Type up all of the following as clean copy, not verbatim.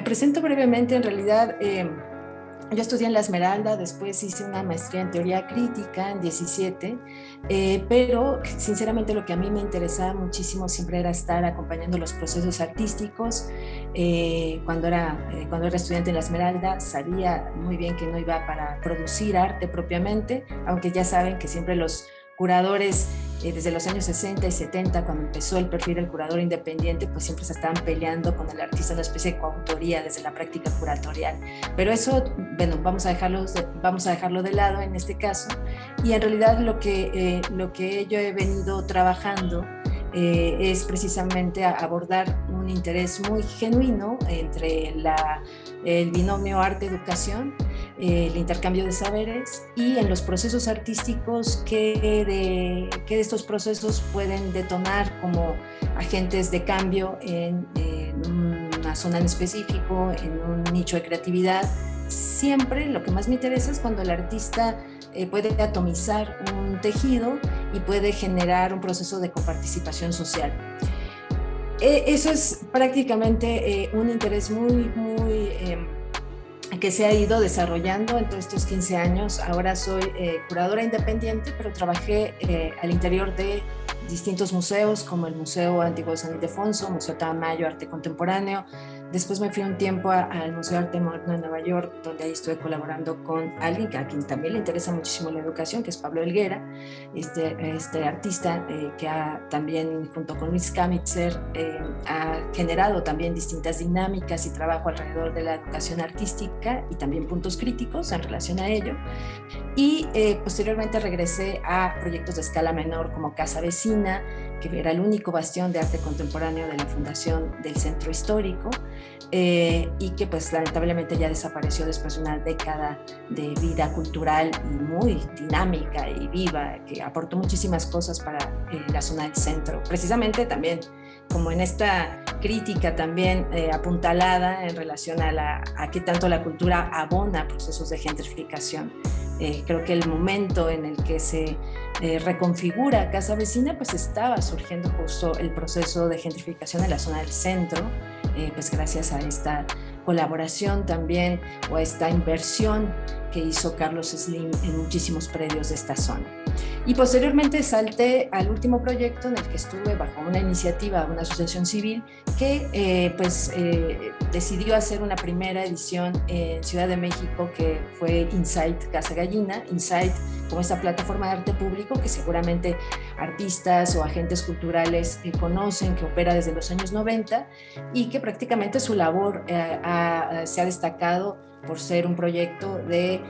Me presento brevemente, en realidad yo estudié en La Esmeralda, después hice una maestría en teoría crítica en 17, pero sinceramente lo que a mí me interesaba muchísimo siempre era estar acompañando los procesos artísticos. Cuando era estudiante en La Esmeralda sabía muy bien que no iba para producir arte propiamente, aunque ya saben que siempre los curadores desde los años 60 y 70, cuando empezó el perfil del curador independiente, pues siempre se estaban peleando con el artista, una especie de coautoría desde la práctica curatorial. Pero eso, bueno, vamos a dejarlo de lado en este caso. Y en realidad lo que yo he venido trabajando es precisamente abordar un interés muy genuino entre el binomio arte-educación, el intercambio de saberes y en los procesos artísticos que de estos procesos pueden detonar como agentes de cambio en una zona en específico, en un nicho de creatividad. Siempre lo que más me interesa es cuando el artista puede atomizar un tejido y puede generar un proceso de coparticipación social. Eso es prácticamente un interés muy que se ha ido desarrollando en todos estos 15 años. Ahora soy curadora independiente, pero trabajé al interior de distintos museos, como el Museo Antiguo de San Ildefonso, Museo Tamayo, Arte Contemporáneo. Después me fui un tiempo al Museo de Arte Moderno de Nueva York, donde ahí estuve colaborando con alguien a quien también le interesa muchísimo la educación, que es Pablo Helguera, este artista que también, junto con Luis Kamitzer, ha generado también distintas dinámicas y trabajo alrededor de la educación artística y también puntos críticos en relación a ello. Y posteriormente regresé a proyectos de escala menor como Casa Vecina, que era el único bastión de arte contemporáneo de la fundación del Centro Histórico, y que pues lamentablemente ya desapareció después de una década de vida cultural y muy dinámica y viva, que aportó muchísimas cosas para la zona del centro. Precisamente también como en esta crítica también apuntalada en relación a qué tanto la cultura abona procesos de gentrificación. Creo que el momento en el que se reconfigura Casa Vecina, pues estaba surgiendo justo el proceso de gentrificación en la zona del centro, pues gracias a esta colaboración también o a esta inversión que hizo Carlos Slim en muchísimos predios de esta zona. Y posteriormente salté al último proyecto en el que estuve bajo una iniciativa, una asociación civil que decidió hacer una primera edición en Ciudad de México, que fue Insight Casa Gallina. Insight como esta plataforma de arte público que seguramente artistas o agentes culturales conocen, que opera desde los años 90 y que prácticamente su labor se ha destacado por ser un proyecto de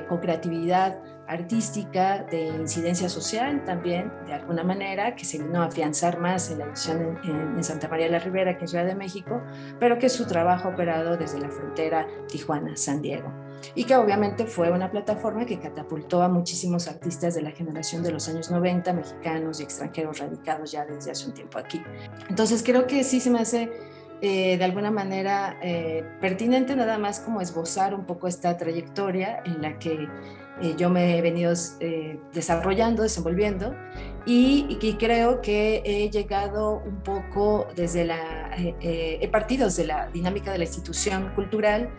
co-creatividad artística, de incidencia social también, de alguna manera, que se vino a afianzar más en la edición en Santa María de la Ribera, que en Ciudad de México, pero que su trabajo ha operado desde la frontera Tijuana-San Diego. Y que obviamente fue una plataforma que catapultó a muchísimos artistas de la generación de los años 90, mexicanos y extranjeros radicados ya desde hace un tiempo aquí. Entonces creo que sí se me hace de alguna manera pertinente nada más como esbozar un poco esta trayectoria en la que yo me he venido desarrollando, desenvolviendo y creo que he llegado un poco he partido desde la dinámica de la institución cultural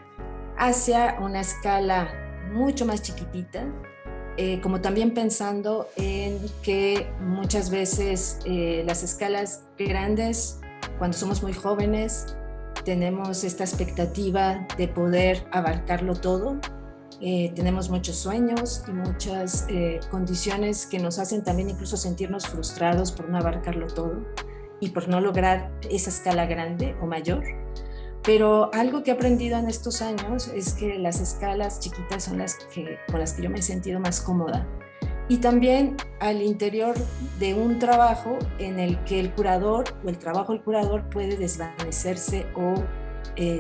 hacia una escala mucho más chiquitita, como también pensando en que muchas veces las escalas grandes, cuando somos muy jóvenes, tenemos esta expectativa de poder abarcarlo todo. Tenemos muchos sueños y muchas condiciones que nos hacen también incluso sentirnos frustrados por no abarcarlo todo y por no lograr esa escala grande o mayor. Pero algo que he aprendido en estos años es que las escalas chiquitas son con las que yo me he sentido más cómoda. Y también al interior de un trabajo en el que el curador o el trabajo del curador puede desvanecerse o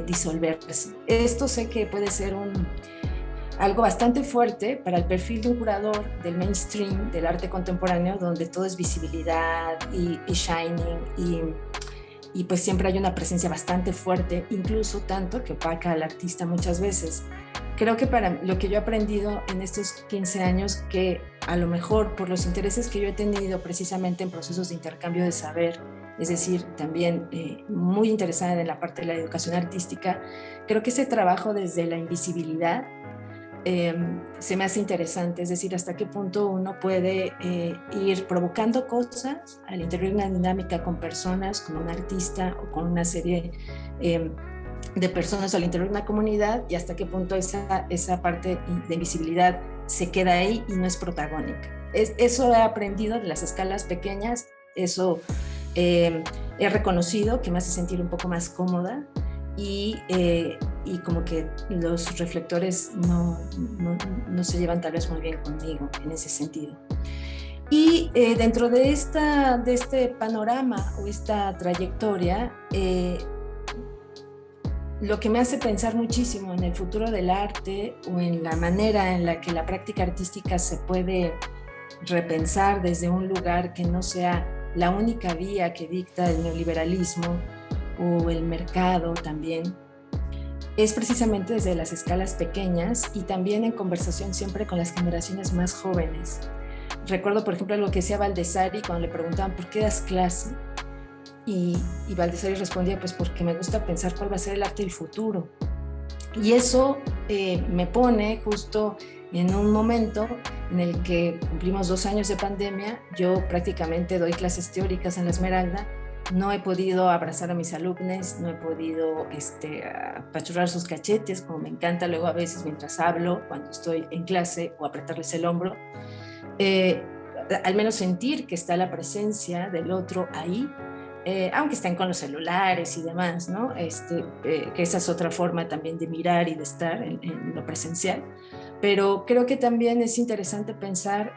disolverse. Esto sé que puede ser algo bastante fuerte para el perfil de un curador del mainstream del arte contemporáneo, donde todo es visibilidad y shining y pues siempre hay una presencia bastante fuerte, incluso tanto que opaca al artista muchas veces. Creo que para lo que yo he aprendido en estos 15 años, que a lo mejor por los intereses que yo he tenido precisamente en procesos de intercambio de saber es decir, también muy interesada en la parte de la educación artística, creo que ese trabajo desde la invisibilidad se me hace interesante, es decir, hasta qué punto uno puede ir provocando cosas al interior de una dinámica con personas, con un artista o con una serie de personas al interior de una comunidad, y hasta qué punto esa parte de invisibilidad se queda ahí y no es protagónica. Eso he aprendido de las escalas pequeñas, eso he reconocido que me hace sentir un poco más cómoda, y como que los reflectores no se llevan tal vez muy bien conmigo en ese sentido. Y dentro de este panorama o esta trayectoria, lo que me hace pensar muchísimo en el futuro del arte o en la manera en la que la práctica artística se puede repensar desde un lugar que no sea la única vía que dicta el neoliberalismo o el mercado también, es precisamente desde las escalas pequeñas y también en conversación siempre con las generaciones más jóvenes. Recuerdo, por ejemplo, algo que decía Valdesari cuando le preguntaban ¿por qué das clase? Y Valdesari respondía, pues porque me gusta pensar cuál va a ser el arte del futuro. Y eso me pone justo en un momento en el que cumplimos 2 años de pandemia. Yo prácticamente doy clases teóricas en la Esmeralda, no he podido abrazar a mis alumnos, no he podido apachurrar sus cachetes, como me encanta luego a veces mientras hablo, cuando estoy en clase, o apretarles el hombro. Al menos sentir que está la presencia del otro ahí, aunque estén con los celulares y demás, ¿no? Que esa es otra forma también de mirar y de estar en lo presencial. Pero creo que también es interesante pensar,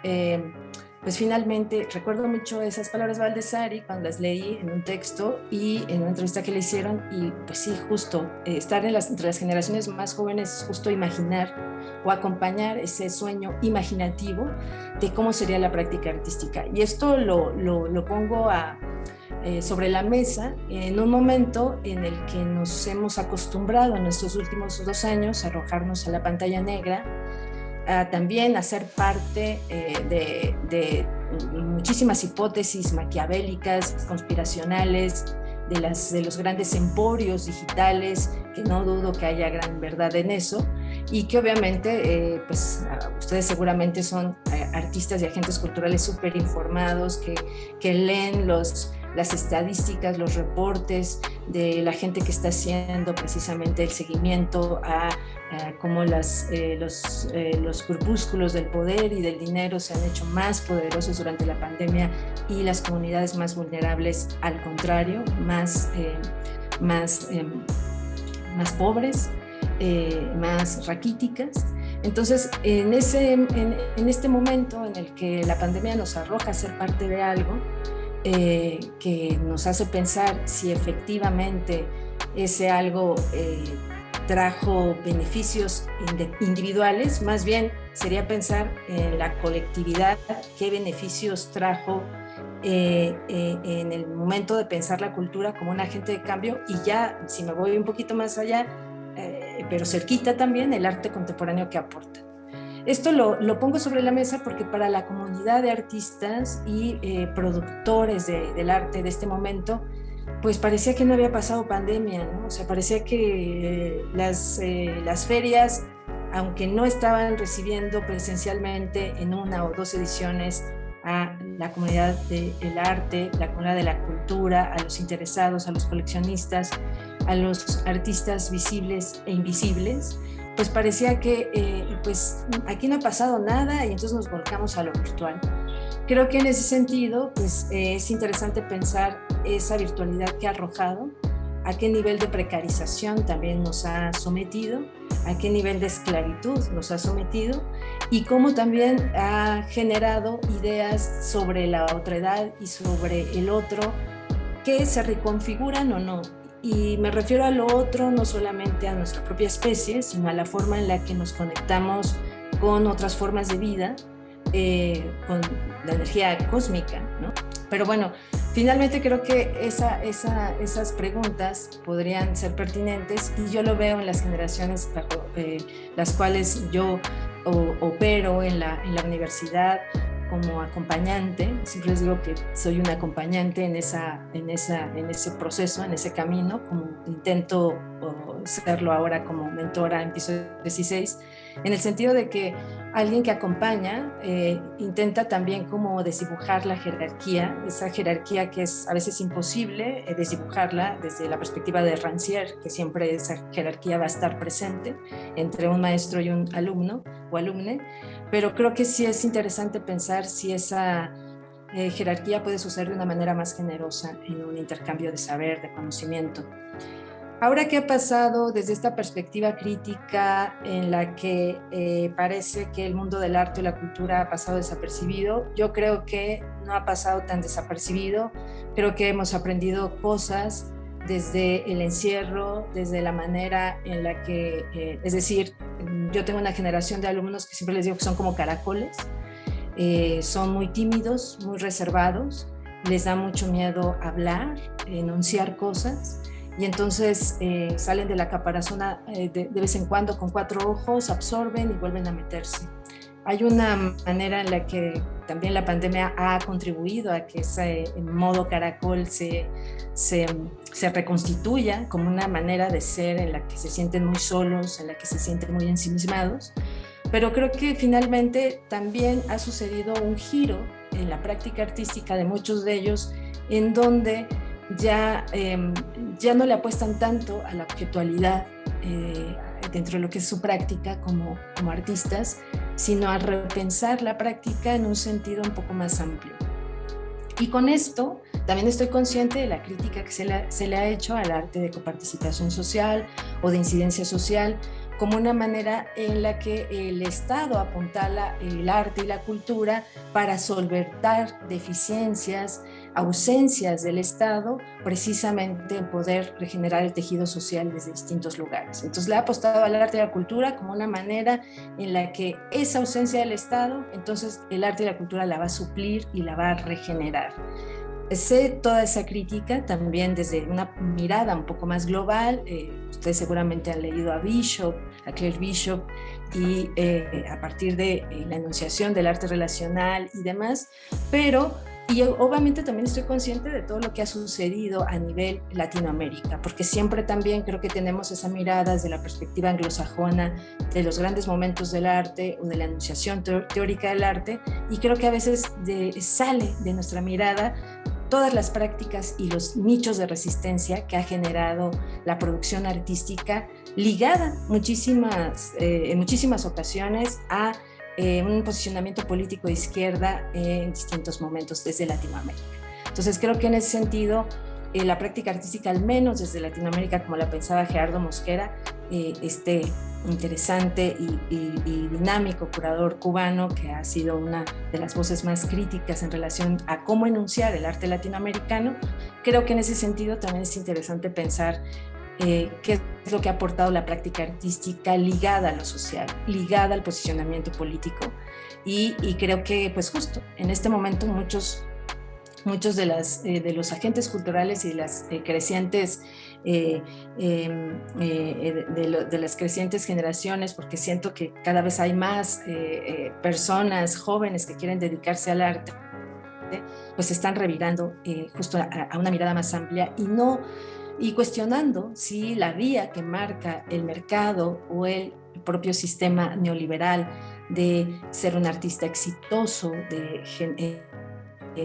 pues finalmente, recuerdo mucho esas palabras de Valdesari cuando las leí en un texto y en una entrevista que le hicieron, y pues sí, justo, estar entre las generaciones más jóvenes es justo imaginar o acompañar ese sueño imaginativo de cómo sería la práctica artística. Y esto lo pongo sobre la mesa en un momento en el que nos hemos acostumbrado en estos últimos 2 años a arrojarnos a la pantalla negra, también a ser parte de muchísimas hipótesis maquiavélicas, conspiracionales, de los grandes emporios digitales, que no dudo que haya gran verdad en eso, y que obviamente pues ustedes seguramente son artistas y agentes culturales súper informados, que leen las estadísticas, los reportes de la gente que está haciendo precisamente el seguimiento a cómo los grupúsculos del poder y del dinero se han hecho más poderosos durante la pandemia, y las comunidades más vulnerables, al contrario, más pobres, más raquíticas. Entonces, en este momento en el que la pandemia nos arroja a ser parte de algo, que nos hace pensar si efectivamente ese algo trajo beneficios individuales, más bien sería pensar en la colectividad, qué beneficios trajo en el momento de pensar la cultura como un agente de cambio, y ya, si me voy un poquito más allá, pero cerquita también, el arte contemporáneo que aporta. Esto lo pongo sobre la mesa porque para la comunidad de artistas y productores del arte de este momento, pues parecía que no había pasado pandemia, ¿no? O sea, parecía que las ferias, aunque no estaban recibiendo presencialmente en 1 o 2 ediciones a la comunidad del arte, la comunidad de la cultura, a los interesados, a los coleccionistas, a los artistas visibles e invisibles, pues parecía que pues aquí no ha pasado nada, y entonces nos volcamos a lo virtual. Creo que en ese sentido pues es interesante pensar esa virtualidad que ha arrojado, a qué nivel de precarización también nos ha sometido, a qué nivel de esclavitud nos ha sometido, y cómo también ha generado ideas sobre la otredad y sobre el otro que se reconfiguran o no. Y me refiero a lo otro no solamente a nuestra propia especie, sino a la forma en la que nos conectamos con otras formas de vida, con la energía cósmica, ¿no? Pero bueno, finalmente creo que esas preguntas podrían ser pertinentes, y yo lo veo en las generaciones las cuales yo opero en la universidad, como acompañante. Siempre les digo que soy un acompañante en ese proceso, en ese camino, como intento serlo ahora como mentora en Piso 16, en el sentido de que alguien que acompaña intenta también como desdibujar la jerarquía, esa jerarquía que es a veces imposible desdibujarla desde la perspectiva de Rancière, que siempre esa jerarquía va a estar presente entre un maestro y un alumno o alumne, pero creo que sí es interesante pensar si esa jerarquía puede suceder de una manera más generosa en un intercambio de saber, de conocimiento. Ahora, ¿qué ha pasado desde esta perspectiva crítica en la que parece que el mundo del arte y la cultura ha pasado desapercibido? Yo creo que no ha pasado tan desapercibido. Creo que hemos aprendido cosas desde el encierro, desde la manera en la que, es decir, yo tengo una generación de alumnos que siempre les digo que son como caracoles, son muy tímidos, muy reservados, les da mucho miedo hablar, enunciar cosas, y entonces salen de la caparazón de vez en cuando con 4 ojos, absorben y vuelven a meterse. Hay una manera en la que también la pandemia ha contribuido a que ese modo caracol se reconstituya como una manera de ser en la que se sienten muy solos, en la que se sienten muy ensimismados. Pero creo que finalmente también ha sucedido un giro en la práctica artística de muchos de ellos, en donde ya no le apuestan tanto a la objetualidad dentro de lo que es su práctica como artistas, sino a repensar la práctica en un sentido un poco más amplio. Y con esto también estoy consciente de la crítica que se le ha hecho al arte de coparticipación social o de incidencia social, como una manera en la que el Estado apuntala el arte y la cultura para solventar deficiencias, ausencias del Estado, precisamente en poder regenerar el tejido social desde distintos lugares. Entonces le ha apostado al arte y la cultura como una manera en la que esa ausencia del Estado, entonces el arte y la cultura la va a suplir y la va a regenerar. Sé toda esa crítica también desde una mirada un poco más global. Ustedes seguramente han leído a Bishop, a Claire Bishop, y a partir de la enunciación del arte relacional y demás, y obviamente también estoy consciente de todo lo que ha sucedido a nivel Latinoamérica, porque siempre también creo que tenemos esa mirada desde la perspectiva anglosajona de los grandes momentos del arte o de la enunciación teórica del arte, y creo que a veces sale de nuestra mirada todas las prácticas y los nichos de resistencia que ha generado la producción artística, ligada en muchísimas ocasiones a un posicionamiento político de izquierda en distintos momentos desde Latinoamérica. Entonces creo que en ese sentido la práctica artística, al menos desde Latinoamérica, como la pensaba Gerardo Mosquera, este interesante y dinámico curador cubano, que ha sido una de las voces más críticas en relación a cómo enunciar el arte latinoamericano, creo que en ese sentido también es interesante pensar qué es lo que ha aportado la práctica artística ligada a lo social, ligada al posicionamiento político, y creo que pues justo en este momento muchos de los agentes culturales y de las crecientes de las crecientes generaciones, porque siento que cada vez hay más personas jóvenes que quieren dedicarse al arte, pues están revirando justo a una mirada más amplia y cuestionando si la vía que marca el mercado o el propio sistema neoliberal de ser un artista exitoso, de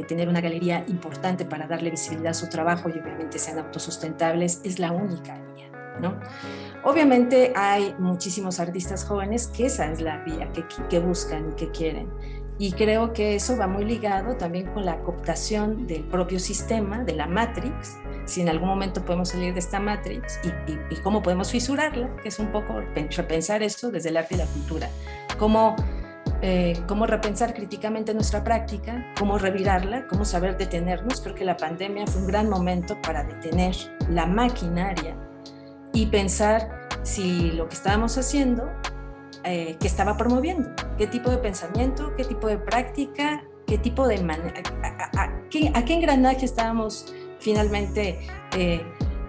tener una galería importante para darle visibilidad a su trabajo y obviamente sean autosustentables, es la única vía, ¿no? Obviamente hay muchísimos artistas jóvenes que esa es la vía que buscan y que quieren. Y creo que eso va muy ligado también con la cooptación del propio sistema, de la Matrix, si en algún momento podemos salir de esta Matrix y cómo podemos fisurarla, que es un poco repensar eso desde el arte y la cultura. Cómo repensar críticamente nuestra práctica, cómo revirarla, cómo saber detenernos. Creo que la pandemia fue un gran momento para detener la maquinaria y pensar si lo que estábamos haciendo, que estaba promoviendo, qué tipo de pensamiento, qué tipo de práctica, qué tipo de a qué engranaje estábamos finalmente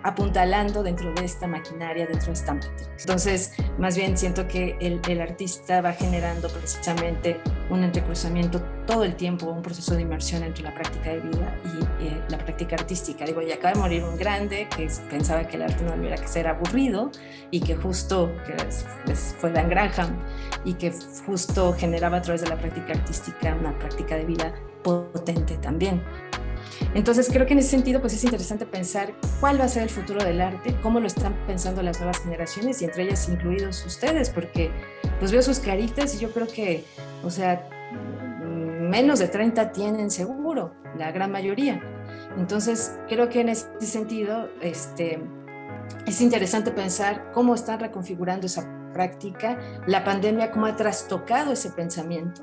apuntalando dentro de esta maquinaria, dentro de esta matriz. Entonces, más bien siento que el artista va generando precisamente un entrecruzamiento todo el tiempo un proceso de inmersión entre la práctica de vida y la práctica artística. Digo, y acaba de morir un grande que pensaba que el arte no tuviera que ser aburrido y que justo, que fue Dan Graham, y que justo generaba a través de la práctica artística una práctica de vida potente también. Entonces creo que en ese sentido pues es interesante pensar cuál va a ser el futuro del arte, cómo lo están pensando las nuevas generaciones y entre ellas incluidos ustedes, porque pues veo sus caritas y yo creo que, o sea, menos de 30 tienen seguro, la gran mayoría. Entonces creo que en ese sentido es interesante pensar cómo están reconfigurando esa práctica, la pandemia cómo ha trastocado ese pensamiento,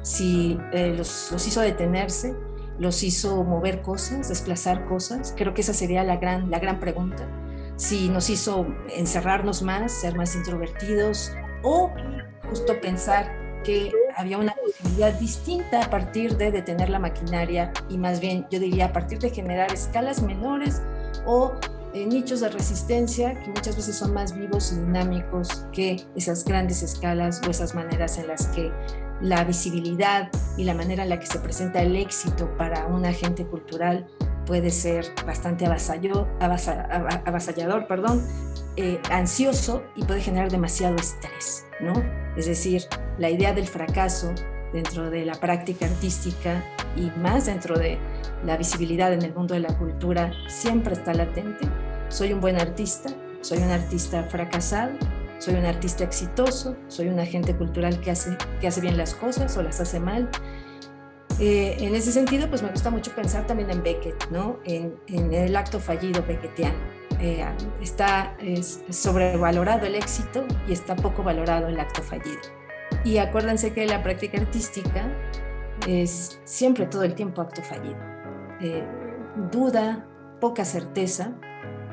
si los hizo detenerse, los hizo mover cosas, desplazar cosas. Creo que esa sería la gran pregunta. Si nos hizo encerrarnos más, ser más introvertidos, o justo pensar que había una posibilidad distinta a partir de detener la maquinaria y más bien, yo diría, a partir de generar escalas menores o nichos de resistencia que muchas veces son más vivos y dinámicos que esas grandes escalas o esas maneras en las que la visibilidad y la manera en la que se presenta el éxito para un agente cultural puede ser bastante avasallador, ansioso y puede generar demasiado estrés, ¿no? Es decir, la idea del fracaso dentro de la práctica artística y más dentro de la visibilidad en el mundo de la cultura siempre está latente. Soy un buen artista, soy un artista fracasado, soy un artista exitoso, soy un agente cultural que hace bien las cosas o las hace mal. En ese sentido, pues me gusta mucho pensar también en Beckett, ¿no? En el acto fallido beckettiano. Está sobrevalorado el éxito y está poco valorado el acto fallido. Y acuérdense que la práctica artística es siempre todo el tiempo acto fallido. Duda, poca certeza,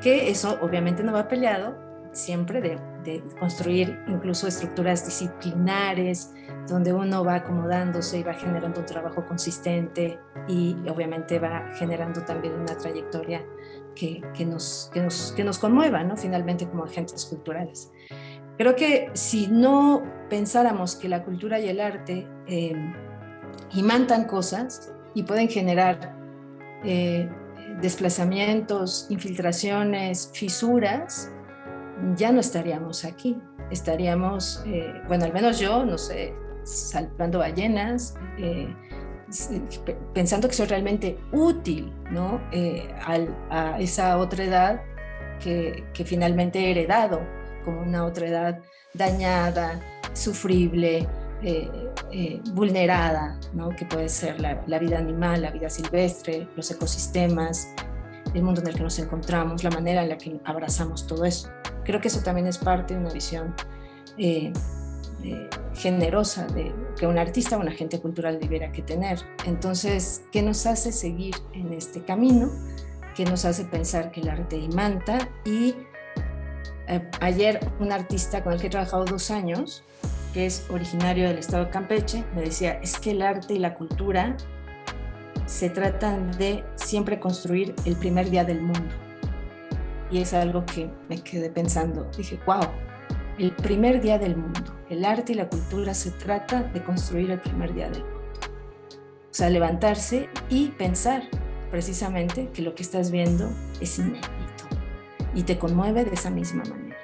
que eso obviamente no va peleado siempre de construir incluso estructuras disciplinares donde uno va acomodándose y va generando un trabajo consistente y obviamente va generando también una trayectoria que nos conmueva, ¿no? Finalmente como agentes culturales. Creo que si no pensáramos que la cultura y el arte imantan cosas y pueden generar desplazamientos, infiltraciones, fisuras, ya no estaríamos aquí. Estaríamos, bueno, al menos yo, no sé, salvando ballenas, pensando que soy realmente útil, ¿no? A esa otra edad que finalmente he heredado como una otra edad dañada, sufrible, vulnerada, ¿no? Que puede ser la vida animal, la vida silvestre, los ecosistemas, el mundo en el que nos encontramos, la manera en la que abrazamos todo eso. Creo que eso también es parte de una visión generosa que un artista o un agente cultural debiera que tener. Entonces, ¿qué nos hace seguir en este camino? ¿Qué nos hace pensar que el arte imanta? Y ayer un artista con el que he trabajado 2 años, que es originario del estado de Campeche, me decía, es que el arte y la cultura se tratan de siempre construir el primer día del mundo. Y es algo que me quedé pensando. Dije, wow, el primer día del mundo. El arte y la cultura se trata de construir el primer día del mundo. O sea, levantarse y pensar precisamente que lo que estás viendo es inédito y te conmueve de esa misma manera.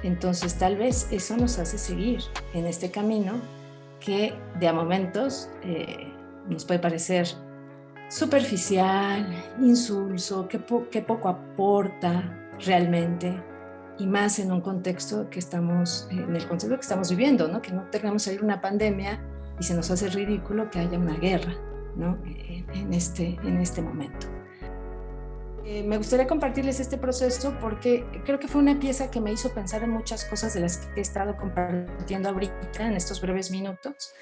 Entonces, tal vez eso nos hace seguir en este camino que de a momentos nos puede parecer superficial, insulso, que poco aporta realmente, y más en un contexto que estamos, en el contexto que estamos viviendo, ¿no? Que no tengamos ahí una pandemia y se nos hace ridículo que haya una guerra, ¿no? En este momento. Me gustaría compartirles este proceso porque creo que fue una pieza que me hizo pensar en muchas cosas de las que he estado compartiendo ahorita en estos breves minutos.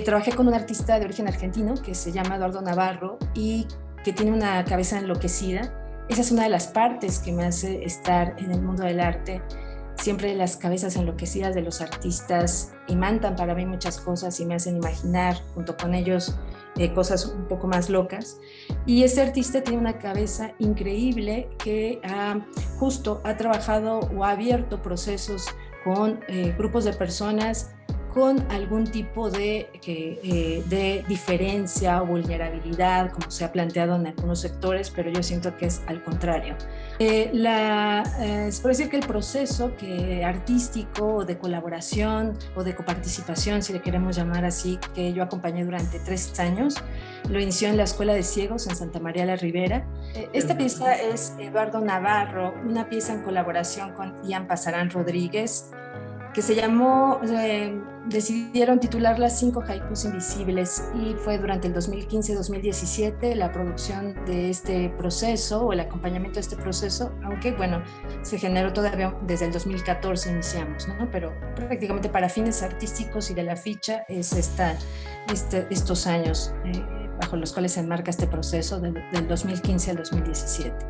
Trabajé con un artista de origen argentino que se llama Eduardo Navarro y que tiene una cabeza enloquecida. Esa es una de las partes que me hace estar en el mundo del arte. Siempre las cabezas enloquecidas de los artistas imantan para mí muchas cosas y me hacen imaginar junto con ellos cosas un poco más locas. Y ese artista tiene una cabeza increíble que justo ha trabajado o ha abierto procesos con grupos de personas con algún tipo de diferencia o vulnerabilidad, como se ha planteado en algunos sectores, pero yo siento que es al contrario. Es por decir que el proceso artístico o de colaboración o de coparticipación, si le queremos llamar así, que yo acompañé durante 3 años, lo inició en la Escuela de Ciegos en Santa María la Ribera. Esta pieza es Eduardo Navarro, una pieza en colaboración con Ian Pasarán Rodríguez, que se llamó, decidieron titularla 5 haikus invisibles, y fue durante el 2015-2017 la producción de este proceso o el acompañamiento de este proceso, aunque bueno, se generó todavía desde el 2014 iniciamos, ¿no? Pero prácticamente para fines artísticos y de la ficha es estos años bajo los cuales se enmarca este proceso del 2015 al 2017.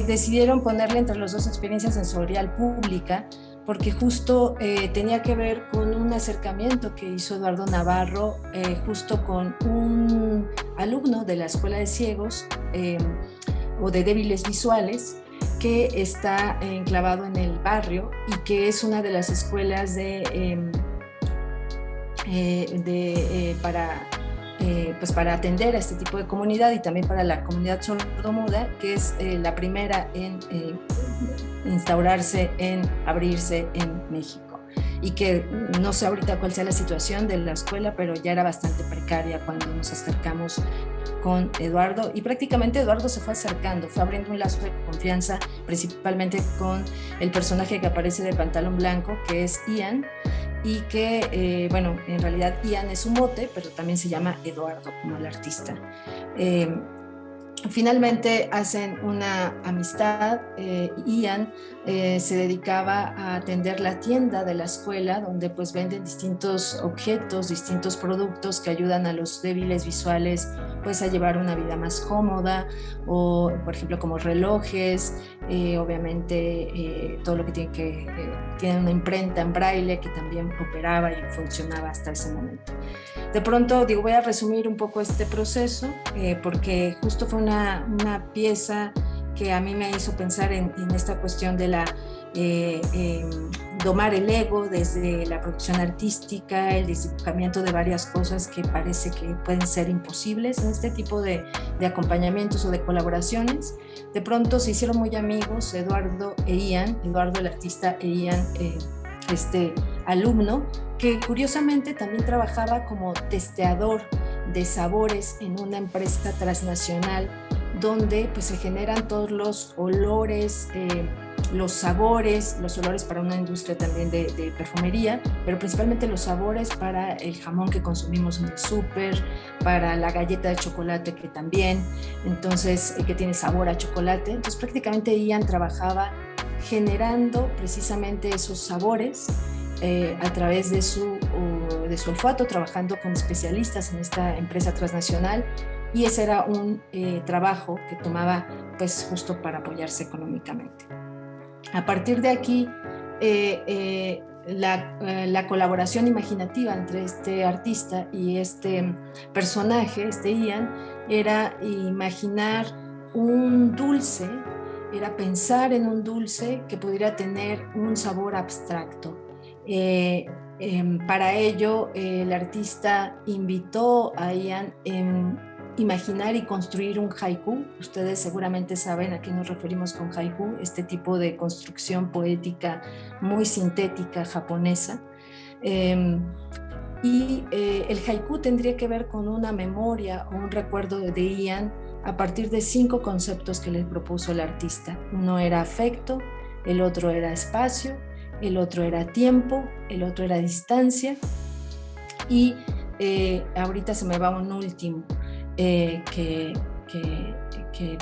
Decidieron ponerle entre los dos experiencia sensorial pública, porque justo tenía que ver con un acercamiento que hizo Eduardo Navarro justo con un alumno de la Escuela de Ciegos o de Débiles Visuales, que está enclavado en el barrio y que es una de las escuelas para atender a este tipo de comunidad y también para la comunidad sordomuda, que es la primera en instaurarse, en abrirse en México, y que no sé ahorita cuál sea la situación de la escuela, pero ya era bastante precaria cuando nos acercamos con Eduardo, y prácticamente Eduardo se fue acercando, fue abriendo un lazo de confianza, principalmente con el personaje que aparece de pantalón blanco, que es Ian, y que, bueno, en realidad Ian es un mote, pero también se llama Eduardo como el artista. Finalmente hacen una amistad. Ian se dedicaba a atender la tienda de la escuela, donde pues venden distintos objetos, distintos productos que ayudan a los débiles visuales pues a llevar una vida más cómoda, o por ejemplo como relojes, obviamente todo lo que tiene una imprenta en braille que también operaba y funcionaba hasta ese momento. De pronto, voy a resumir un poco este proceso, porque justo fue una pieza que a mí me hizo pensar en esta cuestión de domar el ego desde la producción artística, el desdibujamiento de varias cosas que parece que pueden ser imposibles en este tipo de acompañamientos o de colaboraciones. De pronto se hicieron muy amigos Eduardo e Ian, Eduardo el artista e Ian este alumno, que curiosamente también trabajaba como testeador de sabores en una empresa transnacional, donde pues se generan todos los olores, los sabores, los olores para una industria también de perfumería, pero principalmente los sabores para el jamón que consumimos en el súper, para la galleta de chocolate que también, entonces, que tiene sabor a chocolate. Entonces prácticamente Ian trabajaba generando precisamente esos sabores a través de su olfato, trabajando con especialistas en esta empresa transnacional, y ese era un trabajo que tomaba pues justo para apoyarse económicamente. A partir de aquí, la colaboración imaginativa entre este artista y este personaje, este Ian, era imaginar un dulce, era pensar en un dulce que pudiera tener un sabor abstracto. Para ello, el artista invitó a Ian a imaginar y construir un haiku. Ustedes seguramente saben a qué nos referimos con haiku, este tipo de construcción poética muy sintética japonesa. El haiku tendría que ver con una memoria o un recuerdo de Ian a partir de 5 conceptos que le propuso el artista. Uno era afecto, el otro era espacio, el otro era tiempo, el otro era distancia, y ahorita se me va un último que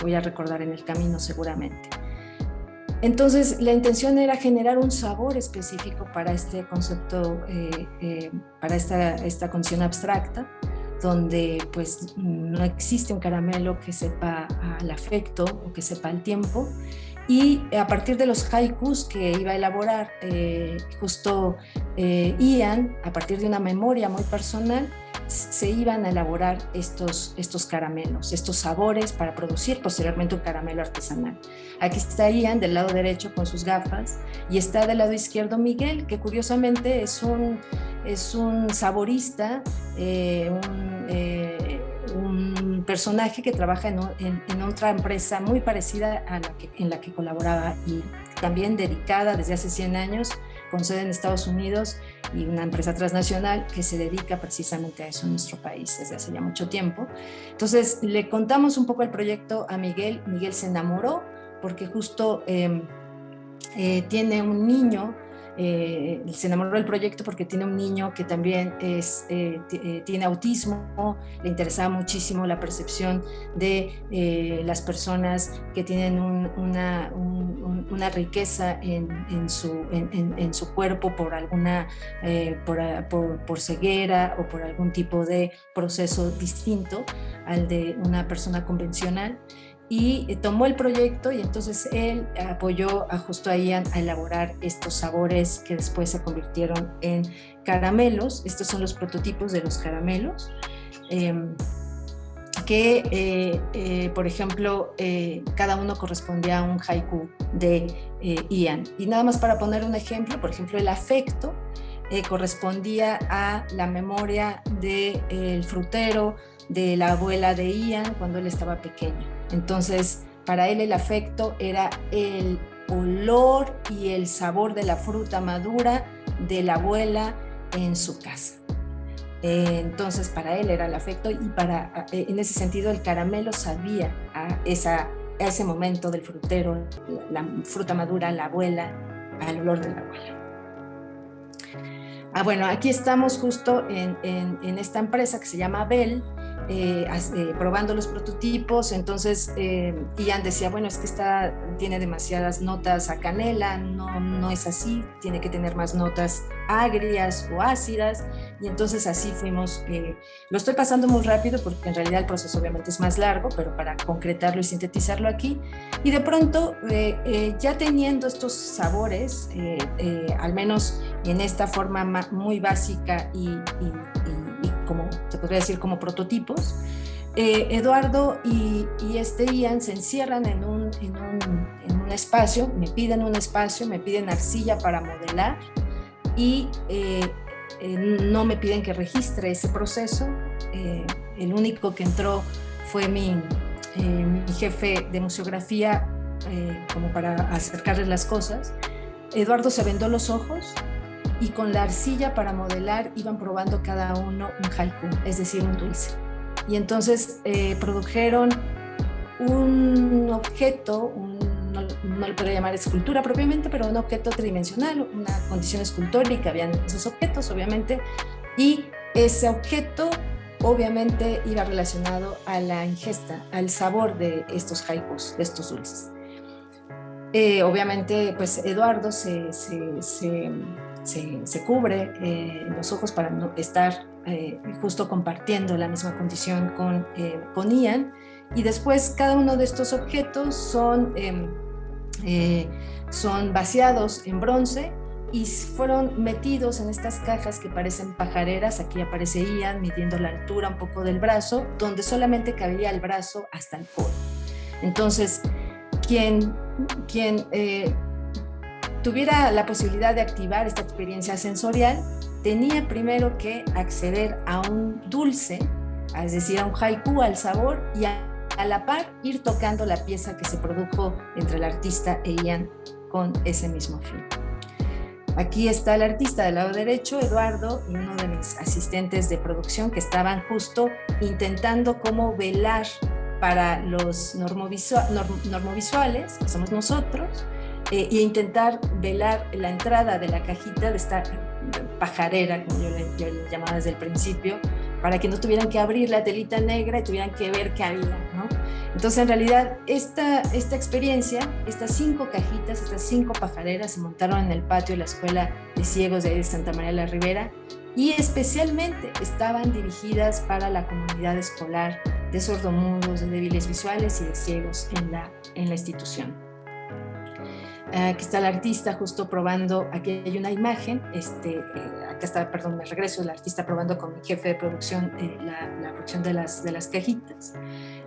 voy a recordar en el camino seguramente. Entonces la intención era generar un sabor específico para este concepto, para esta condición abstracta, donde pues no existe un caramelo que sepa al afecto o que sepa al tiempo, y a partir de los haikus que iba a elaborar Ian, a partir de una memoria muy personal, se iban a elaborar estos caramelos, estos sabores para producir posteriormente un caramelo artesanal. Aquí está Ian del lado derecho con sus gafas y está del lado izquierdo Miguel, que curiosamente es un saborista, un personaje que trabaja en otra empresa muy parecida a en la que colaboraba y también dedicada desde hace 100 años, con sede en Estados Unidos, y una empresa transnacional que se dedica precisamente a eso en nuestro país desde hace ya mucho tiempo. Entonces le contamos un poco el proyecto a Miguel. Miguel se enamoró porque justo tiene un niño, se enamoró del proyecto porque tiene un niño que también tiene autismo. Le interesaba muchísimo la percepción de las personas que tienen una riqueza en su cuerpo por alguna por ceguera o por algún tipo de proceso distinto al de una persona convencional. Y tomó el proyecto y entonces él apoyó justo a Ian a elaborar estos sabores que después se convirtieron en caramelos. Estos son los prototipos de los caramelos, por ejemplo, cada uno correspondía a un haiku de Ian. Y nada más para poner un ejemplo, por ejemplo, el afecto correspondía a la memoria del frutero de la abuela de Ian cuando él estaba pequeño. Entonces, para él el afecto era el olor y el sabor de la fruta madura de la abuela en su casa. Entonces, para él era el afecto y en ese sentido el caramelo sabía a ese momento del frutero, la fruta madura, la abuela, al olor de la abuela. Bueno, aquí estamos justo en esta empresa que se llama Bell, probando los prototipos. Entonces Ian decía, bueno, es que tiene demasiadas notas a canela, no es así, tiene que tener más notas agrias o ácidas, y entonces así fuimos. Lo estoy pasando muy rápido porque en realidad el proceso obviamente es más largo, pero para concretarlo y sintetizarlo aquí, y de pronto ya teniendo estos sabores, al menos en esta forma muy básica y como se podría decir como prototipos, Eduardo y Ian se encierran en un espacio, me piden arcilla para modelar y no me piden que registre ese proceso. El único que entró fue mi jefe de museografía, como para acercarles las cosas. Eduardo se vendó los ojos y con la arcilla para modelar iban probando cada uno un haiku, es decir, un dulce. Y entonces produjeron un objeto, no le podría llamar escultura propiamente, pero un objeto tridimensional, una condición escultórica. Habían esos objetos, obviamente, y ese objeto obviamente iba relacionado a la ingesta, al sabor de estos haikus, de estos dulces. Obviamente, pues Eduardo se cubre los ojos para no estar justo compartiendo la misma condición con Ian, y después cada uno de estos objetos son vaciados en bronce y fueron metidos en estas cajas que parecen pajareras. Aquí aparece Ian midiendo la altura un poco del brazo, donde solamente cabía el brazo hasta el codo. Entonces, quien tuviera la posibilidad de activar esta experiencia sensorial tenía primero que acceder a un dulce, es decir, a un haiku, al sabor, y a la par ir tocando la pieza que se produjo entre el artista e Ian con ese mismo fin. Aquí está el artista del lado derecho, Eduardo, y uno de mis asistentes de producción que estaban justo intentando cómo velar para los normovisuales, que somos nosotros, e intentar velar la entrada de la cajita de esta pajarera, como yo le llamaba desde el principio, para que no tuvieran que abrir la telita negra y tuvieran que ver qué había, ¿no? Entonces, en realidad, esta experiencia, estas 5 cajitas, estas 5 pajareras se montaron en el patio de la Escuela de Ciegos de Santa María de la Ribera, y especialmente estaban dirigidas para la comunidad escolar de sordomudos, de débiles visuales y de ciegos en la institución. Aquí está el artista justo probando, aquí hay una imagen, acá está, perdón, me regreso, el artista probando con mi jefe de producción la producción de las cajitas.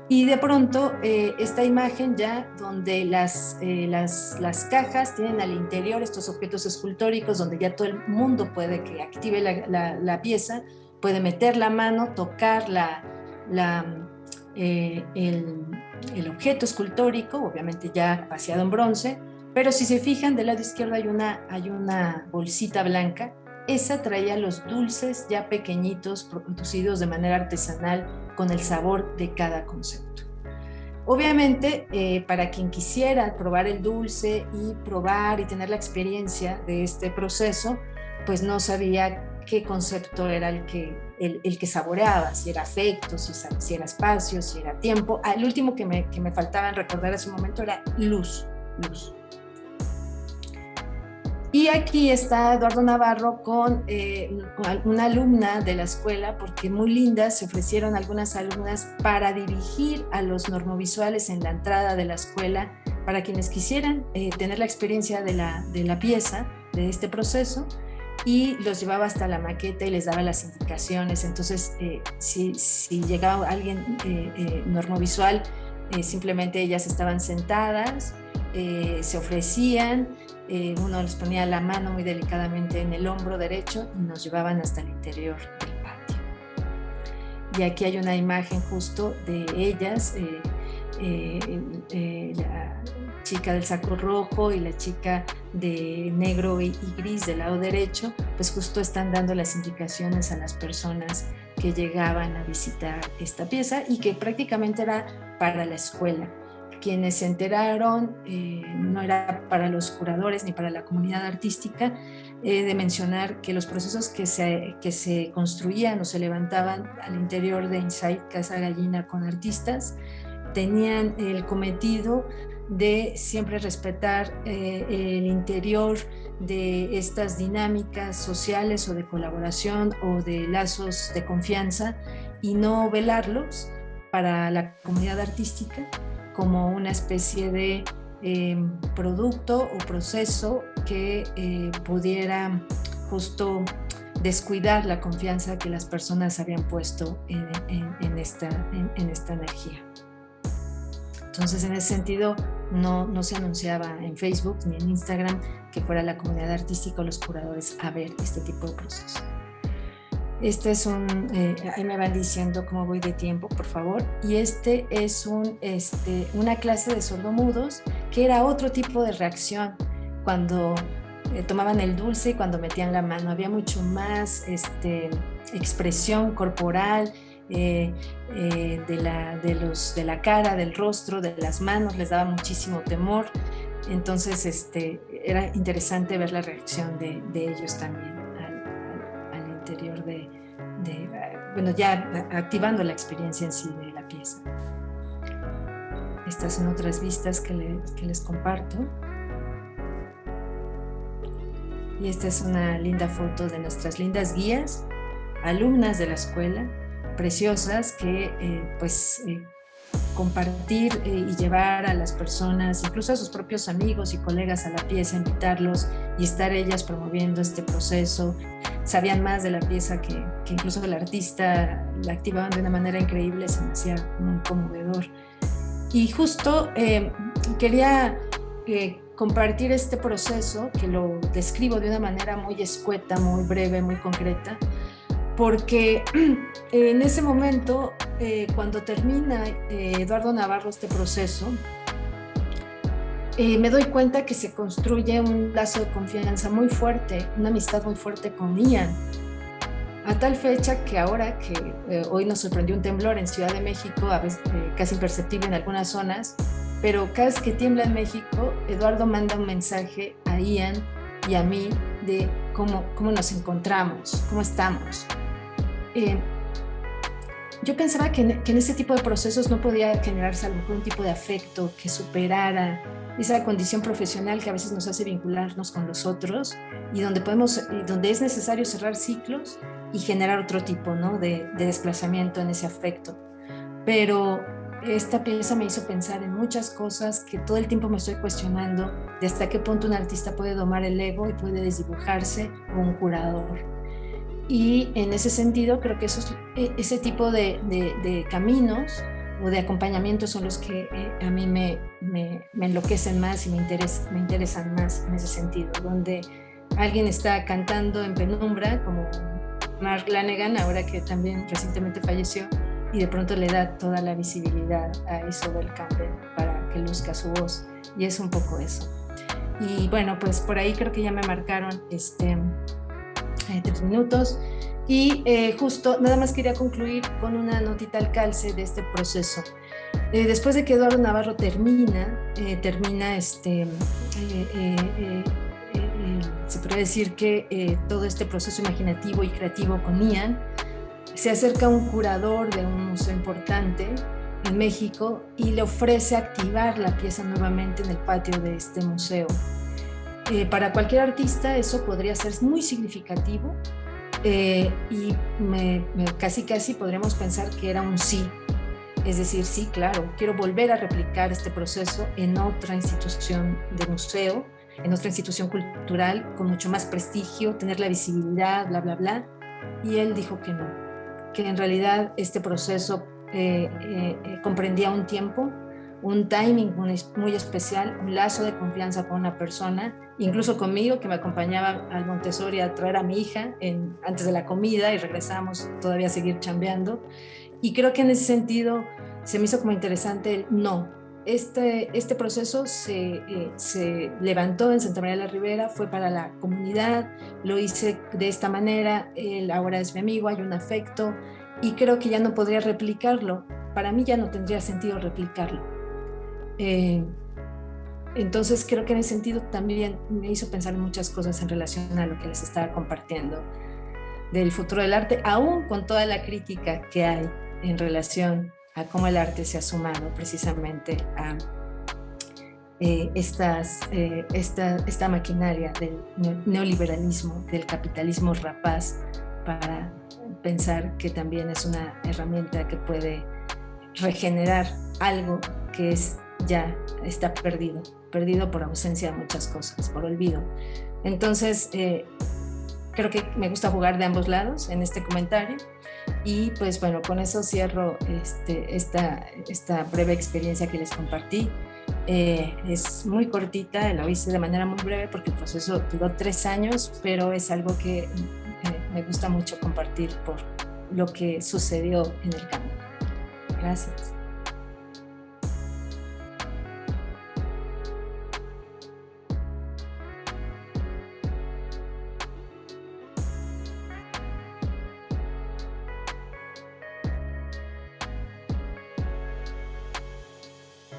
Y de pronto esta imagen ya donde las cajas tienen al interior estos objetos escultóricos donde ya todo el mundo puede que active la pieza, puede meter la mano, tocar el objeto escultórico, obviamente ya vaciado en bronce, pero si se fijan del lado izquierdo hay una bolsita blanca, esa traía los dulces ya pequeñitos producidos de manera artesanal con el sabor de cada concepto. Obviamente, para quien quisiera probar el dulce y probar y tener la experiencia de este proceso, pues no sabía qué concepto era el que saboreaba, si era afecto, si era espacio, si era tiempo. El último que me faltaba recordar hace un momento era luz. Y aquí está Eduardo Navarro con una alumna de la escuela, porque muy lindas se ofrecieron algunas alumnas para dirigir a los normovisuales en la entrada de la escuela, para quienes quisieran tener la experiencia de la pieza, de este proceso, y los llevaba hasta la maqueta y les daba las indicaciones. Entonces, si llegaba alguien normovisual, simplemente ellas estaban sentadas, se ofrecían, uno les ponía la mano muy delicadamente en el hombro derecho y nos llevaban hasta el interior del patio. Y aquí hay una imagen justo de ellas, la chica del saco rojo y la chica de negro y gris del lado derecho, pues justo están dando las indicaciones a las personas que llegaban a visitar esta pieza y que prácticamente era para la escuela. Quienes se enteraron, no era para los curadores ni para la comunidad artística, de mencionar que los procesos que se construían o se levantaban al interior de Inside Casa Gallina con artistas tenían el cometido de siempre respetar el interior de estas dinámicas sociales o de colaboración o de lazos de confianza y no velarlos para la comunidad artística como una especie de producto o proceso que pudiera justo descuidar la confianza que las personas habían puesto en esta energía. Entonces, en ese sentido, no se anunciaba en Facebook ni en Instagram que fuera la comunidad artística o los curadores a ver este tipo de proceso. Este es ahí me van diciendo cómo voy de tiempo, por favor. Y este es una clase de sordomudos que era otro tipo de reacción cuando tomaban el dulce y cuando metían la mano. Había mucho más expresión corporal de la cara, del rostro, de las manos, les daba muchísimo temor. Entonces era interesante ver la reacción de ellos también al interior bueno, ya activando la experiencia en sí de la pieza. Estas son otras vistas que les comparto. Y esta es una linda foto de nuestras lindas guías, alumnas de la escuela, preciosas, que compartir y llevar a las personas, incluso a sus propios amigos y colegas a la pieza, invitarlos y estar ellas promoviendo este proceso. Sabían más de la pieza que incluso el artista, la activaban de una manera increíble, se me hacía muy conmovedor. Y justo quería compartir este proceso, que lo describo de una manera muy escueta, muy breve, muy concreta, porque en ese momento, cuando termina Eduardo Navarro este proceso, me doy cuenta que se construye un lazo de confianza muy fuerte, una amistad muy fuerte con Ian, a tal fecha que ahora que hoy nos sorprendió un temblor en Ciudad de México, a veces casi imperceptible en algunas zonas, pero cada vez que tiembla en México, Eduardo manda un mensaje a Ian y a mí de cómo nos encontramos, cómo estamos. Yo pensaba que en ese tipo de procesos no podía generarse a lo mejor un tipo de afecto que superara esa condición profesional que a veces nos hace vincularnos con los otros y donde es necesario cerrar ciclos y generar otro tipo, ¿no?, de desplazamiento en ese afecto. Pero esta pieza me hizo pensar en muchas cosas que todo el tiempo me estoy cuestionando, de hasta qué punto un artista puede domar el ego y puede desdibujarse, o un curador. Y en ese sentido creo que ese tipo de caminos o de acompañamientos son los que a mí me enloquecen más y me interesan más en ese sentido, donde alguien está cantando en penumbra, como Mark Lanegan, ahora que también recientemente falleció, y de pronto le da toda la visibilidad a Isobel Campbell para que luzca su voz, y es un poco eso. Y bueno, pues por ahí creo que ya me marcaron 3 minutos, y justo nada más quería concluir con una notita al calce de este proceso. Después de que Eduardo Navarro termina se podría decir que todo este proceso imaginativo y creativo con Ian, se acerca un curador de un museo importante en México y le ofrece activar la pieza nuevamente en el patio de este museo. Para cualquier artista eso podría ser muy significativo, y casi podríamos pensar que era un sí. Es decir, sí, claro, quiero volver a replicar este proceso en otra institución de museo, en otra institución cultural con mucho más prestigio, tener la visibilidad, bla, bla, bla. Y él dijo que no, que en realidad este proceso comprendía un tiempo, un timing muy especial, un lazo de confianza con una persona, incluso conmigo, que me acompañaba al Montessori a traer a mi hija antes de la comida, y regresamos todavía a seguir chambeando. Y creo que en ese sentido se me hizo como interesante el no. Este proceso se levantó en Santa María la Ribera, fue para la comunidad, lo hice de esta manera, él ahora es mi amigo, hay un afecto, y creo que ya no podría replicarlo. Para mí ya no tendría sentido replicarlo. Entonces creo que en ese sentido también me hizo pensar en muchas cosas en relación a lo que les estaba compartiendo del futuro del arte, aún con toda la crítica que hay en relación a cómo el arte se ha sumado precisamente a esta maquinaria del neoliberalismo, del capitalismo rapaz, para pensar que también es una herramienta que puede regenerar algo que ya está perdido por ausencia de muchas cosas, por olvido. Entonces, creo que me gusta jugar de ambos lados en este comentario, y pues bueno, con eso cierro esta breve experiencia que les compartí. Es muy cortita, la hice de manera muy breve porque el proceso duró 3 años, pero es algo que me gusta mucho compartir por lo que sucedió en el camino. Gracias.